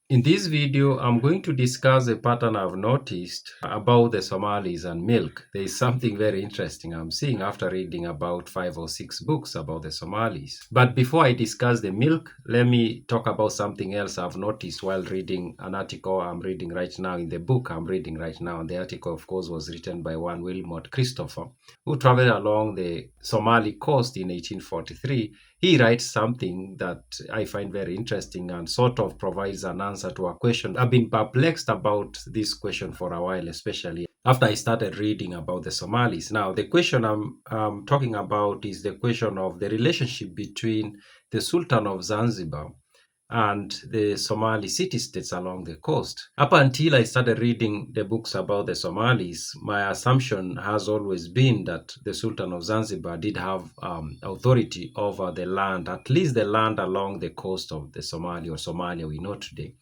In this video, I'm going to discuss a pattern I've noticed about the Somalis and milk. There is something very interesting I'm seeing after reading about 5 or 6 books about the Somalis. But before I discuss the milk, let me talk about something else I've noticed while reading an article I'm reading right now in the book I'm reading right now. And the article, of course, was written by one Wilmot Christopher, who traveled along the Somali coast in 1843. He writes something that I find very interesting and sort of provides an answer to a question. I've been perplexed about this question for a while, especially after I started reading about the Somalis. Now, the question I'm talking about is the question of the relationship between the Sultan of Zanzibar and the Somali city-states along the coast. Up until I started reading the books about the Somalis, my assumption has always been that the Sultan of Zanzibar did have authority over the land, at least the land along the coast of the Somali or Somalia we know today.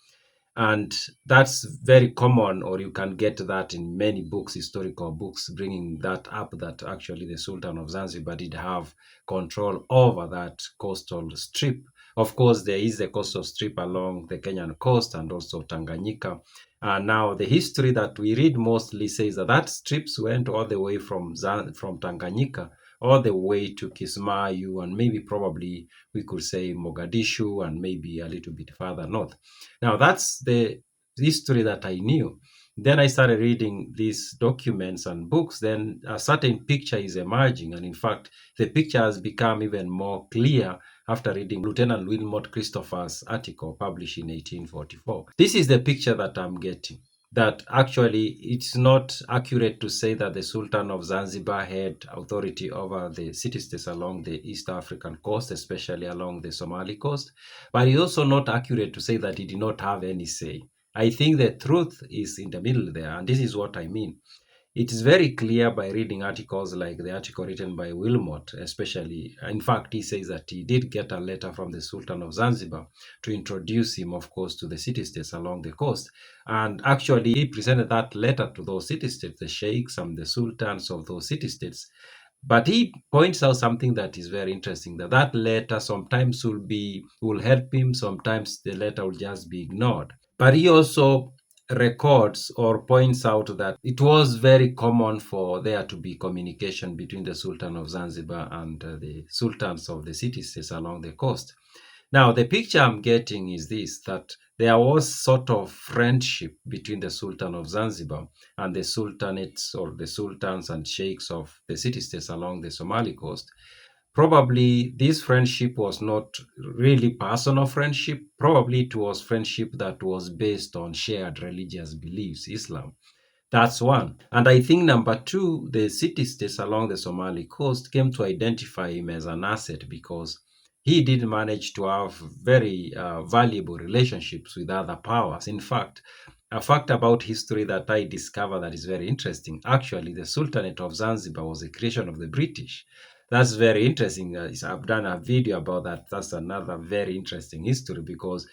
And that's very common, or you can get that in many books, historical books, bringing that up, that actually the Sultan of Zanzibar did have control over that coastal strip. Of course, there is a coastal strip along the Kenyan coast and also Tanganyika. And now the history that we read mostly says that that strips went all the way from Tanganyika all the way to Kismayu, and maybe probably we could say Mogadishu, and maybe a little bit further north. Now, that's the history that I knew. Then I started reading these documents and books. Then a certain picture is emerging. And in fact, the picture has become even more clear after reading Lieutenant Wilmot Christopher's article published in 1844. This is the picture that I'm getting, that actually it's not accurate to say that the Sultan of Zanzibar had authority over the city-states along the East African coast, especially along the Somali coast. But it's also not accurate to say that he did not have any say. I think the truth is in the middle there, and this is what I mean. It is very clear by reading articles like the article written by Wilmot, especially. In fact, he says that he did get a letter from the Sultan of Zanzibar to introduce him, of course, to the city-states along the coast. And actually, he presented that letter to those city-states, the sheikhs and the sultans of those city-states. But he points out something that is very interesting, that that letter sometimes will help him, sometimes the letter will just be ignored. But he also records or points out that it was very common for there to be communication between the Sultan of Zanzibar and the sultans of the city-states along the coast. Now, the picture I'm getting is this, that there was sort of friendship between the Sultan of Zanzibar and the sultanates or the sultans and sheikhs of the city-states along the Somali coast. Probably this friendship was not really personal friendship. Probably it was friendship that was based on shared religious beliefs, Islam. That's one. And I think number two, the city-states along the Somali coast came to identify him as an asset because he did manage to have very valuable relationships with other powers. In fact, a fact about history that I discovered that is very interesting. Actually, the Sultanate of Zanzibar was a creation of the British. That's very interesting. I've done a video about that. That's another very interesting history, because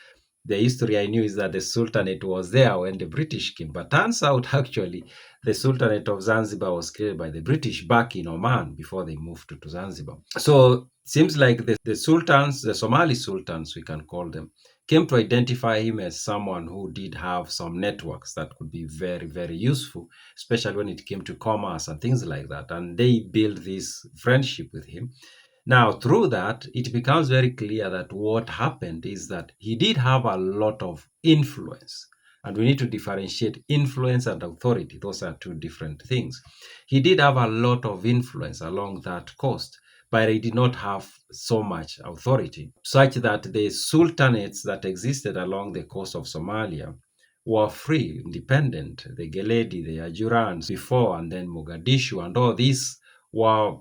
the history I knew is that the Sultanate was there when the British came. But turns out, actually, the Sultanate of Zanzibar was created by the British back in Oman before they moved to Zanzibar. So seems like the sultans, the Somali sultans, we can call them, came to identify him as someone who did have some networks that could be very, very useful, especially when it came to commerce and things like that. And they built this friendship with him. Now, through that, it becomes very clear that what happened is that he did have a lot of influence. And we need to differentiate influence and authority. Those are two different things. He did have a lot of influence along that coast, but he did not have so much authority, such that the sultanates that existed along the coast of Somalia were free, independent. The Geledi, the Ajurans before, and then Mogadishu, and all these were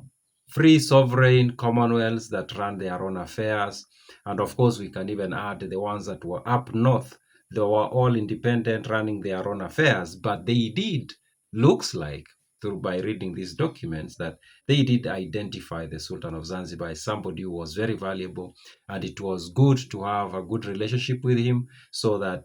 free sovereign commonwealths that ran their own affairs. And of course, we can even add the ones that were up north. They were all independent, running their own affairs, but they did, looks like, through by reading these documents, that they did identify the Sultan of Zanzibar as somebody who was very valuable, and it was good to have a good relationship with him so that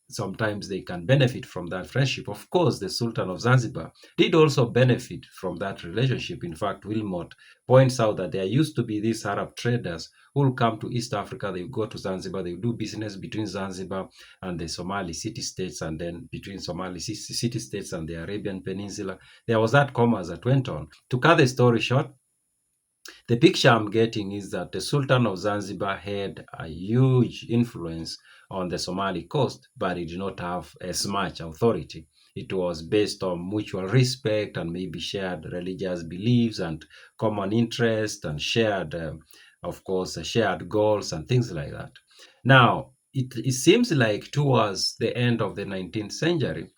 sometimes they can benefit from that friendship. Of course, the Sultan of Zanzibar did also benefit from that relationship. In fact, Wilmot points out that there used to be these Arab traders who will come to East Africa, they go to Zanzibar, they do business between Zanzibar and the Somali city-states, and then between Somali city-states and the Arabian Peninsula. There was that commerce that went on. To cut the story short, the picture I'm getting is that the Sultan of Zanzibar had a huge influence on the Somali coast, but it did not have as much authority. It was based on mutual respect and maybe shared religious beliefs and common interest and shared, of course, shared goals and things like that. Now, it seems like towards the end of the 19th century,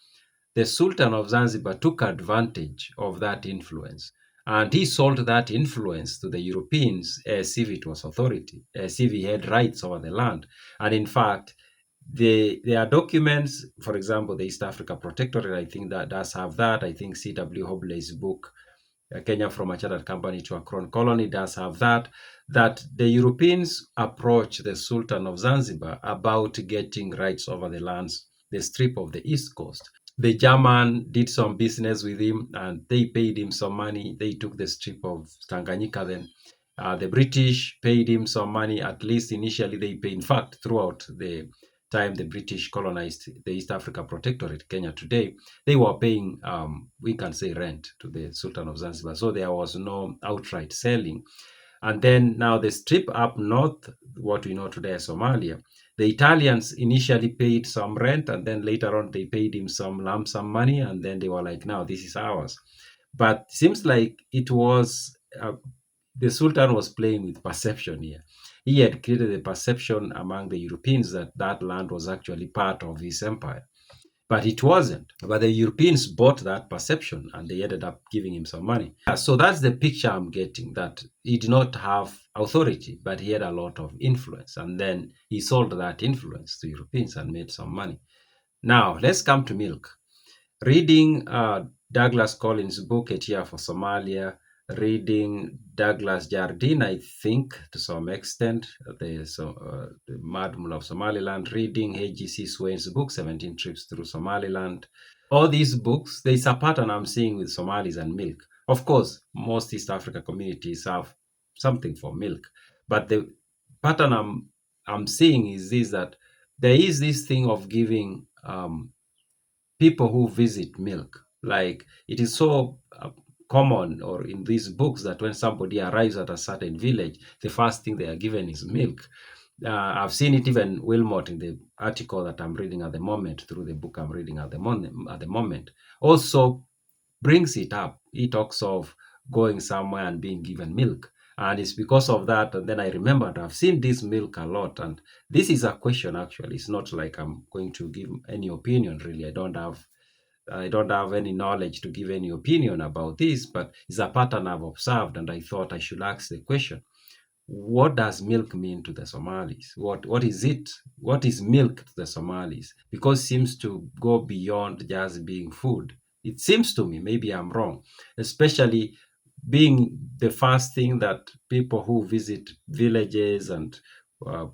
the Sultan of Zanzibar took advantage of that influence, and he sold that influence to the Europeans as if it was authority, as if he had rights over the land. And in fact, there are documents, for example, the East Africa Protectorate, I think that does have that. I think C.W. Hobley's book, Kenya from a Chartered Company to a Crown Colony, does have that the Europeans approached the Sultan of Zanzibar about getting rights over the lands, the strip of the East Coast. The German did some business with him and they paid him some money. They took the strip of Tanganyika then. The British paid him some money, at least initially they paid. In fact, throughout the time the British colonized the East Africa Protectorate, Kenya today, they were paying, we can say, rent to the Sultan of Zanzibar. So there was no outright selling. And then now the strip up north, what we know today as Somalia, the Italians initially paid some rent, and then later on they paid him some lump sum money, and then they were like, now this is ours. But seems like it was the Sultan was playing with perception here. He had created a perception among the Europeans that that land was actually part of his empire. But it wasn't. But the Europeans bought that perception and they ended up giving him some money. So that's the picture I'm getting, that he did not have authority, but he had a lot of influence. And then he sold that influence to Europeans and made some money. Now, let's come to milk. Reading Douglas Collins' book, A Tear for Somalia, reading Douglas Jardine, I think, to some extent, the Madmul of Somaliland, reading A.G.C. Swain's book, 17 Trips Through Somaliland. All these books, there's a pattern I'm seeing with Somalis and milk. Of course, most East Africa communities have something for milk, but the pattern I'm seeing is this, that there is this thing of giving people who visit milk. Like it is so common, or in these books, that when somebody arrives at a certain village, the first thing they are given is milk. I've seen it even Wilmot in the article that I'm reading at the moment, through the book I'm reading at the moment, also brings it up. He talks of going somewhere and being given milk. And it's because of that. And then I remembered I've seen this milk a lot. And this is a question, actually. It's not like I'm going to give any opinion, really. I don't have any knowledge to give any opinion about this, but it's a pattern I've observed, and I thought I should ask the question: what does milk mean to the Somalis? What is it? What is milk to the Somalis? Because it seems to go beyond just being food. It seems to me, maybe I'm wrong, especially being the first thing that people who visit villages and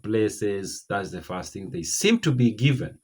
places, that's the first thing they seem to be given,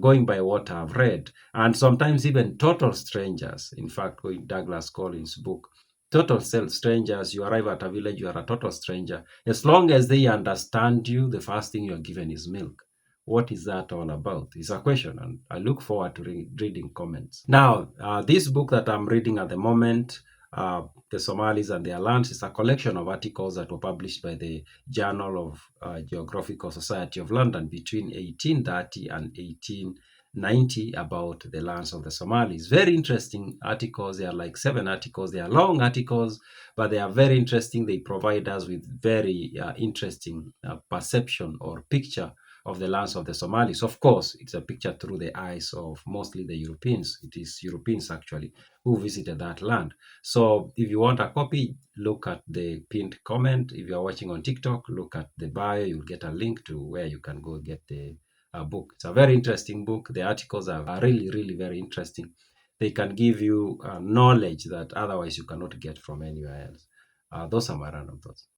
going by what I've read, and sometimes even total strangers. In fact, going Douglas Collins' book, total strangers, you arrive at a village, you are a total stranger. As long as they understand you, the first thing you're given is milk. What is that all about? It's a question, and I look forward to reading comments. Now, this book that I'm reading at the moment, The Somalis and Their Lands, is a collection of articles that were published by the Journal of Geographical Society of London between 1830 and 1890 about the lands of the Somalis. Very interesting articles. They are like 7 articles. They are long articles, but they are very interesting. They provide us with very interesting perception or picture of the lands of the Somalis. Of course, it's a picture through the eyes of mostly the Europeans. It is Europeans, actually, who visited that land. So if you want a copy, look at the pinned comment. If you're watching on TikTok, look at the bio. You'll get a link to where you can go get the book. It's a very interesting book. The articles are really, really very interesting. they can give you knowledge that otherwise you cannot get from anywhere else. Those are my random thoughts.